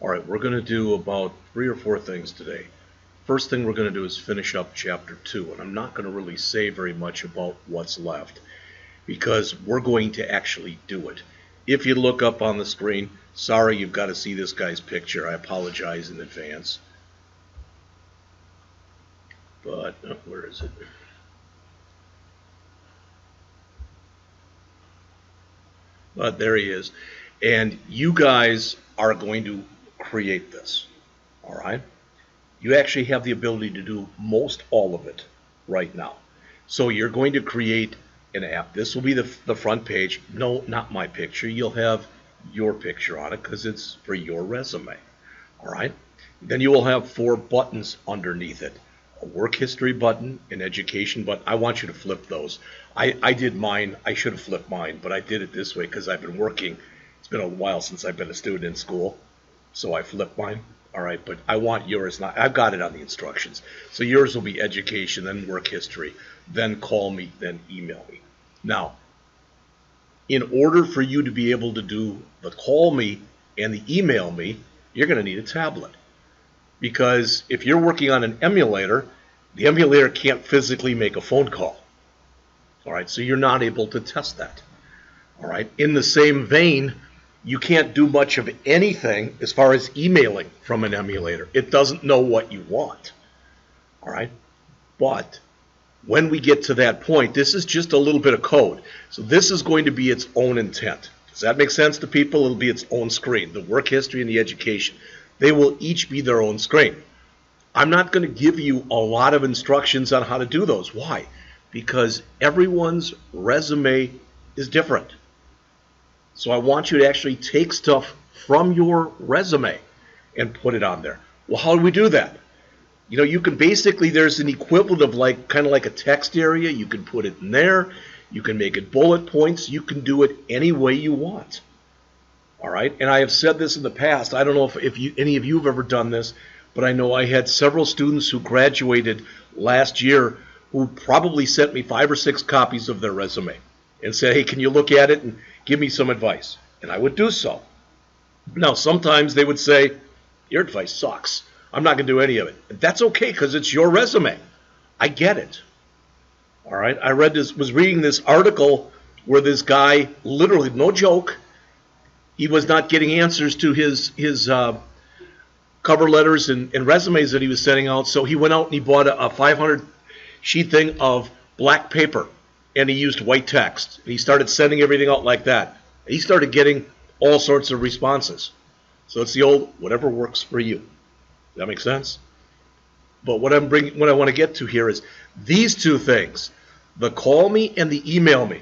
Alright, we're going to do about 3 or 4 things today. First thing we're going to do is finish up Chapter 2, and I'm not going to really say very much about what's left, because we're going to actually do it. If you look up on the screen, sorry you've got to see this guy's picture, I apologize in advance. But, where is it? But there he is. And you guys are going to create this. Alright? You actually have the ability to do most all of it right now. So you're going to create an app. This will be the front page. No, not my picture. You'll have your picture on it because it's for your resume. Alright? Then you will have 4 buttons underneath it. A work history button, an education button. I want you to flip those. I did mine. I should have flipped mine, but I did it this way because I've been working. It's been a while since I've been a student in school, so I flipped mine. All right, but I want yours. I've got it on the instructions. So yours will be education, then work history, then call me, then email me. Now, in order for you to be able to do the call me and the email me, you're going to need a tablet. Because if you're working on an emulator, the emulator can't physically make a phone call. All right, so you're not able to test that. All right, in the same vein, you can't do much of anything as far as emailing from an emulator. It doesn't know what you want. All right, but when we get to that point, this is just a little bit of code. So this is going to be its own intent. Does that make sense to people? It'll be its own screen, the work history and the education. They will each be their own screen. I'm not going to give you a lot of instructions on how to do those. Why? Because everyone's resume is different. So I want you to actually take stuff from your resume and put it on there. Well, how do we do that? You know, you can basically, there's an equivalent of kind of like a text area. You can put it in there. You can make it bullet points. You can do it any way you want. All right, and I have said this in the past. I don't know if any of you have ever done this, but I know I had several students who graduated last year who probably sent me 5 or 6 copies of their resume and said, hey, can you look at it and give me some advice? And I would do so. Now, sometimes they would say, your advice sucks. I'm not going to do any of it. And that's okay because it's your resume. I get it. All right, I was reading this article where this guy, literally, no joke, he was not getting answers to his cover letters and resumes that he was sending out. So he went out and he bought a 500-sheet thing of black paper, and he used white text. And he started sending everything out like that. He started getting all sorts of responses. So it's the old whatever works for you. Does that make sense? But what I want to get to here is these 2 things, the call me and the email me.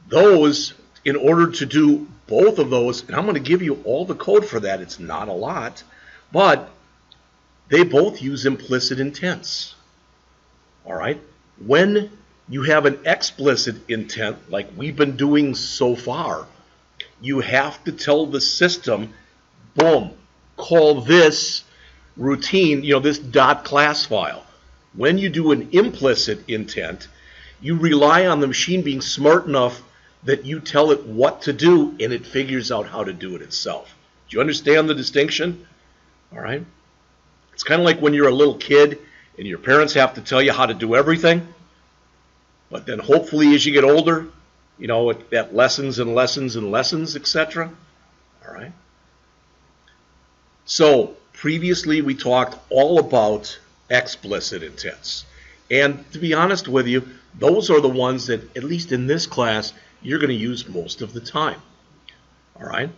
Those, in order to do both of those, and I'm going to give you all the code for that. It's not a lot, but they both use implicit intents. All right? When you have an explicit intent, like we've been doing so far, you have to tell the system, boom, call this routine, this .class file. When you do an implicit intent, you rely on the machine being smart enough that you tell it what to do and it figures out how to do it itself. Do you understand the distinction? All right? It's kind of like when you're a little kid and your parents have to tell you how to do everything, but then hopefully as you get older, that lessons and lessons and lessons, etc. All right? So previously we talked all about explicit intents. And to be honest with you, those are the ones that, at least in this class, you're going to use most of the time. All right?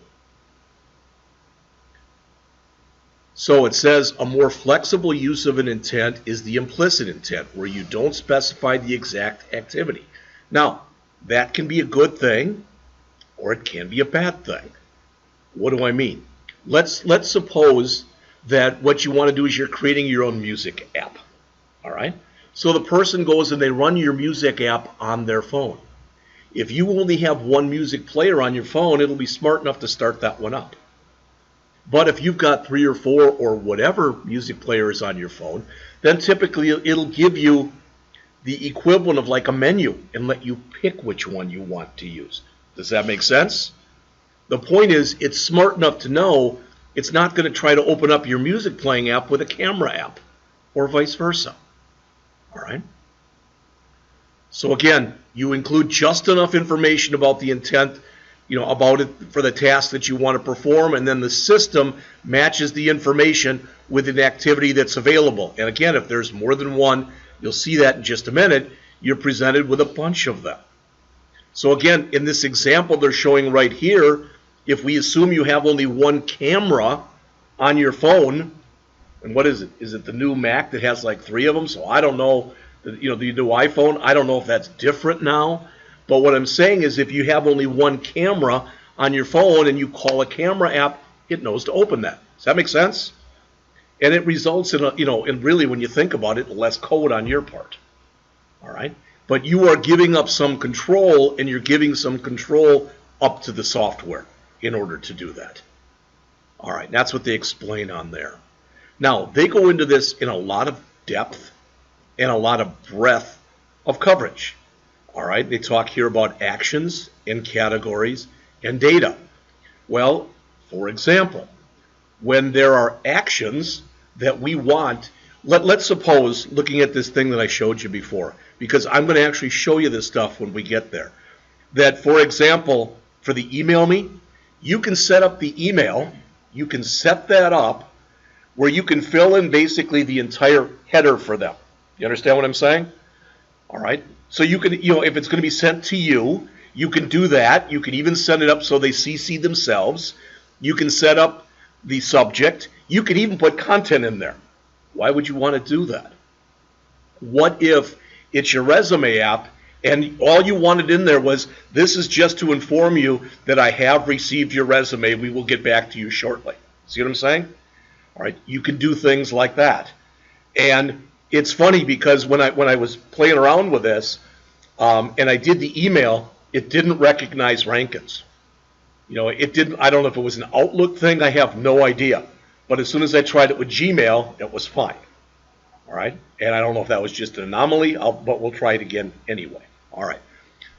So it says a more flexible use of an intent is the implicit intent, where you don't specify the exact activity. Now, that can be a good thing, or it can be a bad thing. What do I mean? Let's suppose that what you want to do is you're creating your own music app. All right? So the person goes and they run your music app on their phone. If you only have one music player on your phone, it'll be smart enough to start that one up. But if you've got 3 or 4 or whatever music players on your phone, then typically it'll give you the equivalent of like a menu and let you pick which one you want to use. Does that make sense? The point is, it's smart enough to know It's not going to try to open up your music playing app with a camera app, or vice versa. All right? So again, you include just enough information about the intent, about it for the task that you want to perform, and then the system matches the information with an activity that's available. And again, if there's more than one, you'll see that in just a minute, you're presented with a bunch of them. So again, in this example they're showing right here, if we assume you have only one camera on your phone, and what is it? Is it the new Mac that has like 3 of them? So I don't know, the new iPhone, I don't know if that's different now. But what I'm saying is if you have only one camera on your phone and you call a camera app, it knows to open that. Does that make sense? And it results in, and really when you think about it, less code on your part. All right? But you are giving up some control, and you're giving some control up to the software in order to do that. All right, that's what they explain on there. Now, they go into this in a lot of depth and a lot of breadth of coverage. All right, they talk here about actions and categories and data. Well, for example, when there are actions that we want, let's suppose, looking at this thing that I showed you before, because I'm going to actually show you this stuff when we get there, that, for example, for the email me, you can set up the email, you can set that up where you can fill in basically the entire header for them. You understand what I'm saying? All right. So you can, if it's going to be sent to you, you can do that. You can even set it up so they CC themselves. You can set up the subject. You can even put content in there. Why would you want to do that? What if it's your resume app and all you wanted in there was, this is just to inform you that I have received your resume. We will get back to you shortly. See what I'm saying? All right, you can do things like that. And it's funny because when I was playing around with this and I did the email, it didn't recognize Rankins. It didn't. I don't know if it was an Outlook thing. I have no idea. But as soon as I tried it with Gmail, it was fine. All right? And I don't know if that was just an anomaly, but we'll try it again anyway. All right.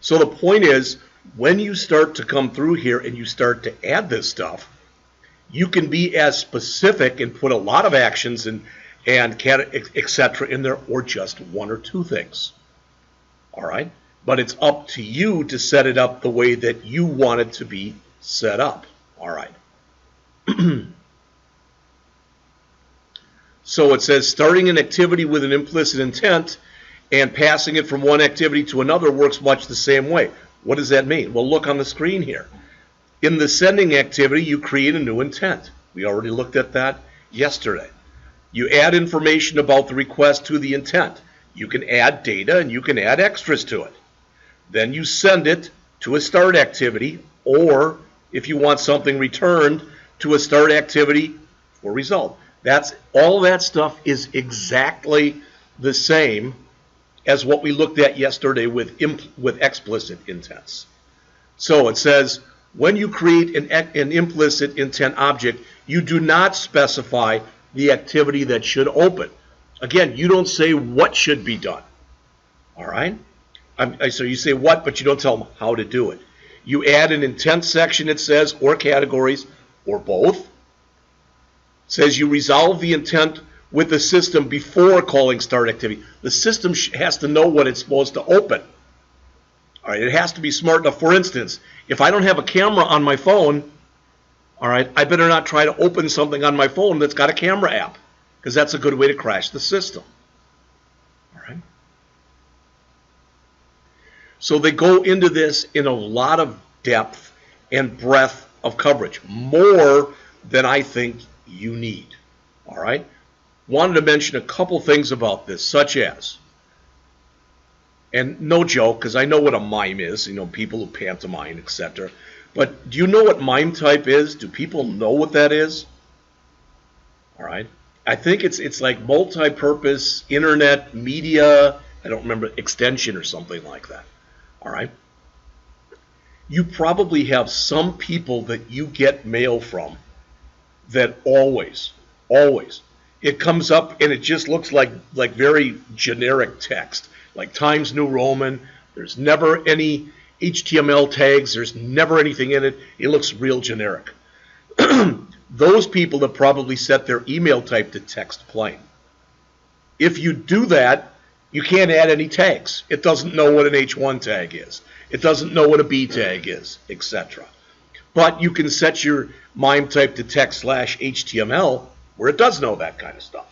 So the point is, when you start to come through here and you start to add this stuff, you can be as specific and put a lot of actions and etc. in there, or just 1 or 2 things. All right? But it's up to you to set it up the way that you want it to be set up. All right. So it says starting an activity with an implicit intent and passing it from one activity to another works much the same way. What does that mean? Well, look on the screen here. In the sending activity, you create a new intent. We already looked at that yesterday. You add information about the request to the intent. You can add data and you can add extras to it. Then you send it to a start activity, or if you want something returned, to a start activity for result. All that stuff is exactly the same as what we looked at yesterday with explicit intents. So it says, when you create an implicit intent object, you do not specify the activity that should open. Again, you don't say what should be done. All right? So you say what, but you don't tell them how to do it. You add an intent section, it says, or categories, or both. It says you resolve the intent with the system before calling start activity. The system has to know what it's supposed to open. All right, it has to be smart enough. For instance, if I don't have a camera on my phone, all right, I better not try to open something on my phone that's got a camera app, because that's a good way to crash the system. All right. So they go into this in a lot of depth and breadth of coverage, more than I think you need. All right. Wanted to mention a couple things about this, such as, and no joke, because I know what a mime is, people who pantomime, etc. But do you know what Mime Type is? Do people know what that is? All right. I think it's like multi-purpose internet media, I don't remember, extension or something like that. All right. You probably have some people that you get mail from that always, it comes up and it just looks like very generic text, like Times New Roman. There's never any HTML tags. There's never anything in it. It looks real generic. those people have probably set their email type to text plain. If you do that, you can't add any tags. It doesn't know what an H1 tag is. It doesn't know what a B tag is, etc. But you can set your Mime type to text/HTML where it does know that kind of stuff.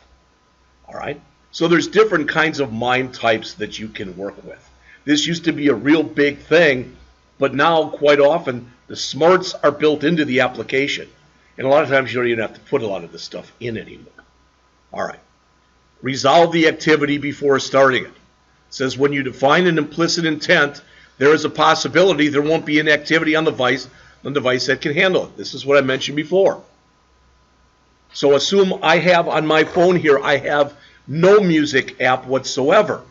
All right? So there's different kinds of Mime types that you can work with. This used to be a real big thing, but now quite often the smarts are built into the application. And a lot of times you don't even have to put a lot of this stuff in anymore. All right. Resolve the activity before starting it. It says when you define an implicit intent, there is a possibility there won't be an activity on the device that can handle it. This is what I mentioned before. So assume I have on my phone here, I have no music app whatsoever,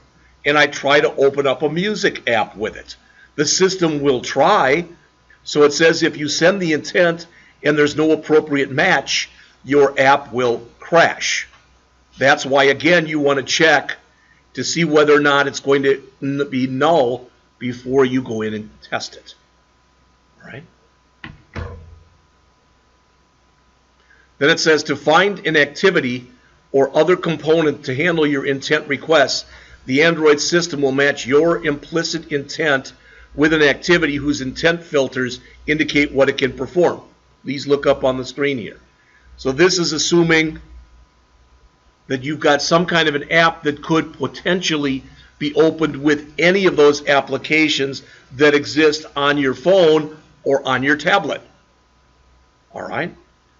and I try to open up a music app with it. The system will try. So it says if you send the intent and there's no appropriate match, your app will crash. That's why, again, you want to check to see whether or not it's going to be null before you go in and test it. All right? Then it says to find an activity or other component to handle your intent requests, the Android system will match your implicit intent with an activity whose intent filters indicate what it can perform. Please look up on the screen here. So this is assuming that you've got some kind of an app that could potentially be opened with any of those applications that exist on your phone or on your tablet. All right?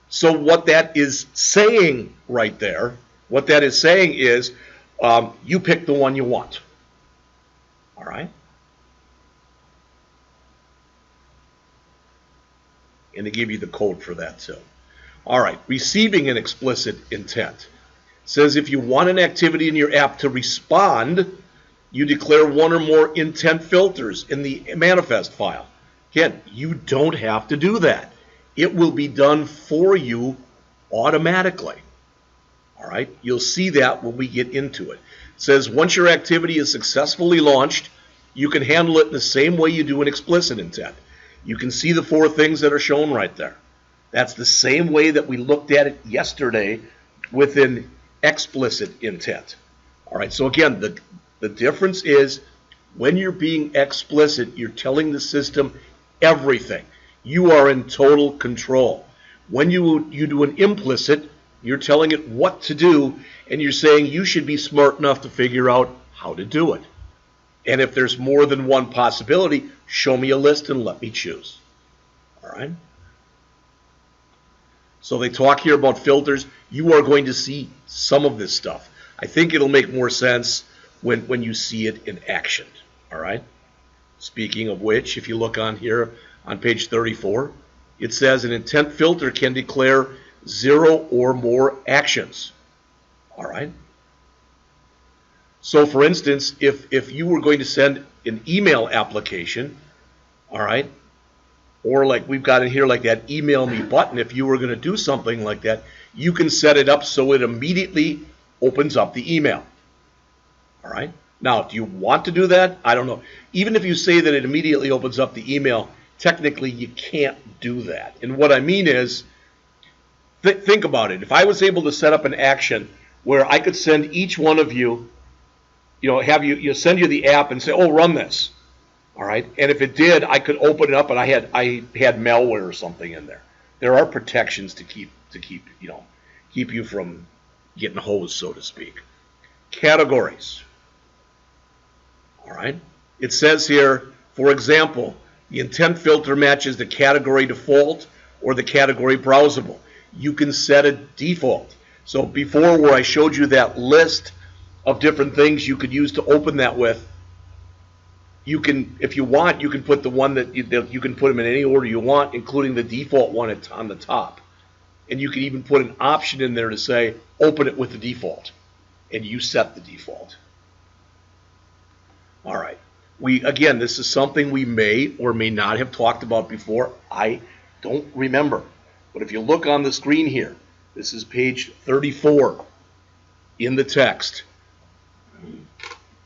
So what that is saying right there, what that is saying is you pick the one you want. All right? And they give you the code for that too. All right, receiving an explicit intent. It says if you want an activity in your app to respond, you declare one or more intent filters in the manifest file. Again, you don't have to do that. It will be done for you automatically. All right, you'll see that when we get into it. It says once your activity is successfully launched, you can handle it in the same way you do an explicit intent. You can see the 4 things that are shown right there. That's the same way that we looked at it yesterday with an explicit intent. All right, so again, the difference is when you're being explicit, you're telling the system everything. You are in total control. When you do an implicit, you're telling it what to do, and you're saying you should be smart enough to figure out how to do it. And if there's more than one possibility, show me a list and let me choose. All right? So they talk here about filters. You are going to see some of this stuff. I think it'll make more sense when you see it in action. All right? Speaking of which, if you look on here on page 34, it says an intent filter can declare 0 or more actions. All right? So for instance, if you were going to send an email application, all right, or like we've got in here like that email me button, if you were going to do something like that, you can set it up so it immediately opens up the email. All right? Now, do you want to do that? I don't know. Even if you say that it immediately opens up the email, technically you can't do that. And what I mean is, think about it. If I was able to set up an action where I could send each one of you, have you send you the app and say, oh, run this. All right. And if it did, I could open it up and I had malware or something in there. There are protections to keep you from getting hosed, so to speak. Categories. All right. It says here, for example, the intent filter matches the category default or the category browsable. You can set a default. So before, where I showed you that list of different things you could use to open that with, you can, if you want, you can put the one that you can put them in any order you want, including the default one on the top. And you can even put an option in there to say, open it with the default. And you set the default. All right. Again, this is something we may or may not have talked about before. I don't remember. But if you look on the screen here, this is page 34 in the text.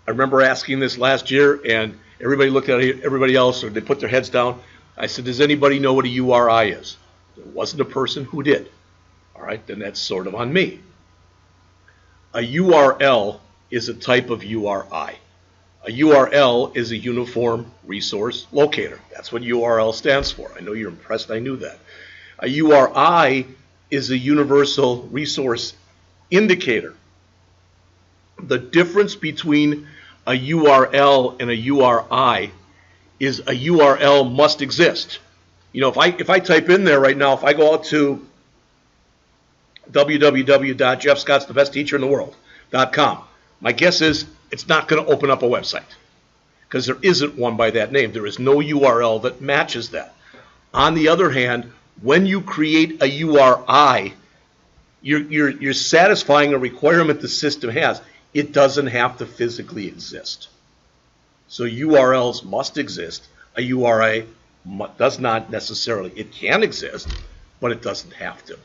I remember asking this last year, and everybody looked at everybody else, or they put their heads down. I said, does anybody know what a URI is? There wasn't a person who did. All right, then that's sort of on me. A URL is a type of URI. A URL is a Uniform Resource Locator. That's what URL stands for. I know you're impressed I knew that. A URI is a Universal Resource Indicator. The difference between a URL and a URI is a URL must exist. You know, if I type in there right now, if I go out to www.jeffscottsthebestteacherintheworld.com, my guess is it's not going to open up a website because there isn't one by that name. There is no URL that matches that. On the other hand, when you create a URI, you're satisfying a requirement the system has. It doesn't have to physically exist. So URLs must exist. A URI does not necessarily. It can exist, but it doesn't have to.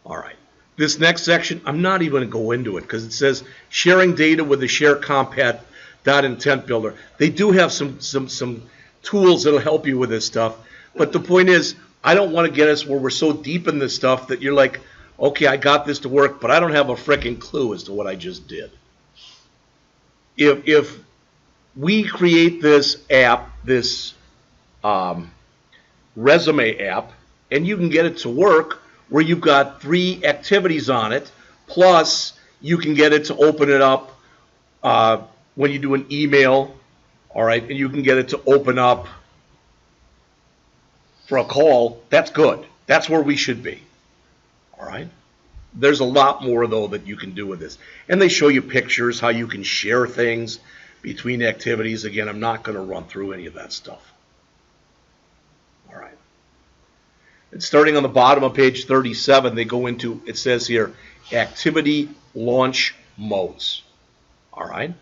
All right. This next section, I'm not even going to go into it because it says sharing data with the share compat .intent builder. They do have some tools that'll help you with this stuff, but the point is, I don't want to get us where we're so deep in this stuff that you're like, okay, I got this to work, but I don't have a freaking clue as to what I just did. If we create this app, this resume app, and you can get it to work where you've got 3 activities on it, plus you can get it to open it up when you do an email, all right, and you can get it to open up for a call, that's good. That's where we should be, all right? There's a lot more, though, that you can do with this. And they show you pictures, how you can share things between activities. Again, I'm not going to run through any of that stuff. All right. And starting on the bottom of page 37, they go into, it says here, activity launch modes. All right.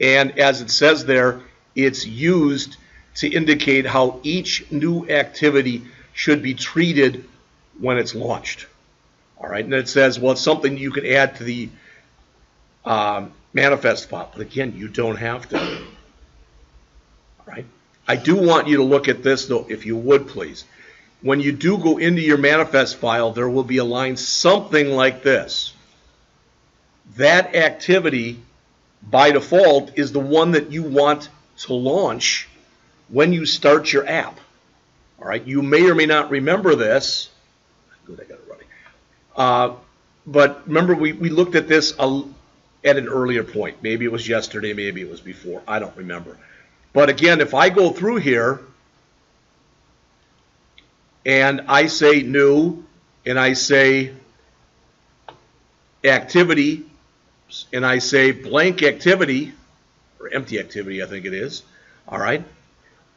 And as it says there, it's used to indicate how each new activity should be treated when it's launched. All right. And it says, well, it's something you can add to the manifest file. But again, you don't have to. All right. I do want you to look at this, though, if you would, please. When you do go into your manifest file, there will be a line something like this. That activity, by default, is the one that you want to launch when you start your app. All right, you may or may not remember this. Good, I got it running. But remember, we looked at this at an earlier point. Maybe it was yesterday, maybe it was before. I don't remember. But again, if I go through here, and I say new, and I say activity, and I say blank activity, or empty activity, I think it is. All right.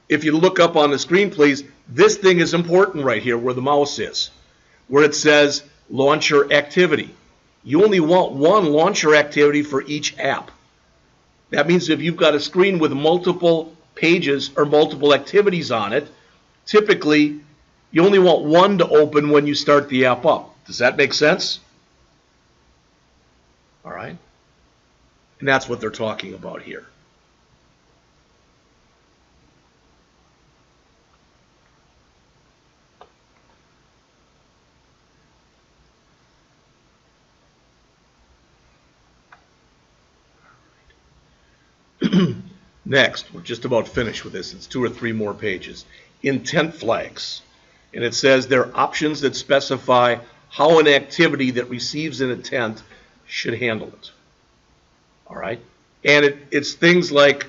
If you look up on the screen, please, this thing is important right here where the mouse is, where it says launcher activity. You only want one launcher activity for each app. That means if you've got a screen with multiple pages or multiple activities on it, typically you only want one to open when you start the app up. Does that make sense? All right. And that's what they're talking about here. Next, we're just about finished with this. It's 2 or 3 more pages. Intent flags. And it says there are options that specify how an activity that receives an intent should handle it. All right? And it's things like,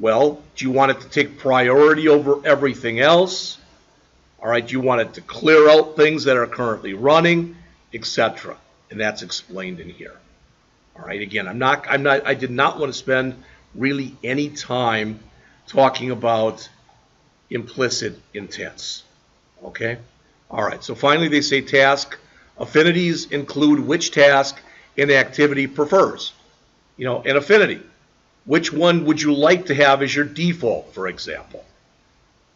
well, do you want it to take priority over everything else? All right, do you want it to clear out things that are currently running, etc.? And that's explained in here. All right, again, I did not want to spend really any time talking about implicit intents. Okay? All right, so finally they say task affinities include which task an activity prefers. You know, an affinity. Which one would you like to have as your default, for example?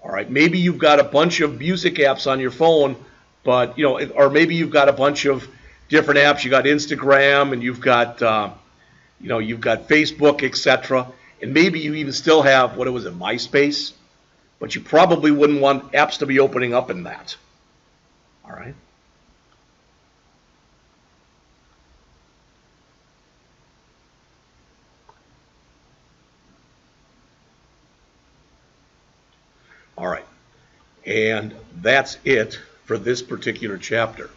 All right, maybe you've got a bunch of music apps on your phone, but, you know, or maybe you've got a bunch of different apps. You got Instagram and you've got, you've got Facebook, etc. And maybe you even still have, MySpace? But you probably wouldn't want apps to be opening up in that. All right. All right. And that's it for this particular chapter.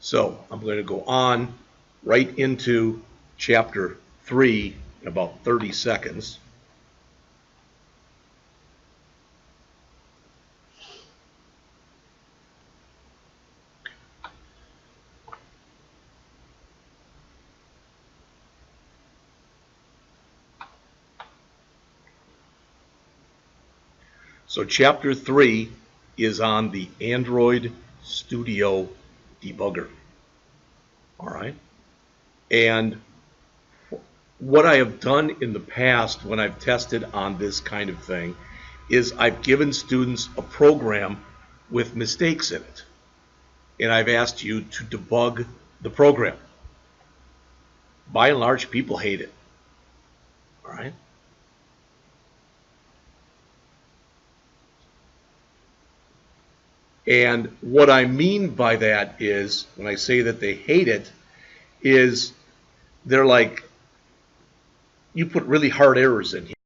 So I'm going to go on right into chapter 3 in about 30 seconds. So chapter 3 is on the Android Studio debugger. All right. And what I have done in the past when I've tested on this kind of thing is I've given students a program with mistakes in it. And I've asked you to debug the program. By and large, people hate it. All right. And what I mean by that is, when I say that they hate it, is they're like, you put really hard errors in here.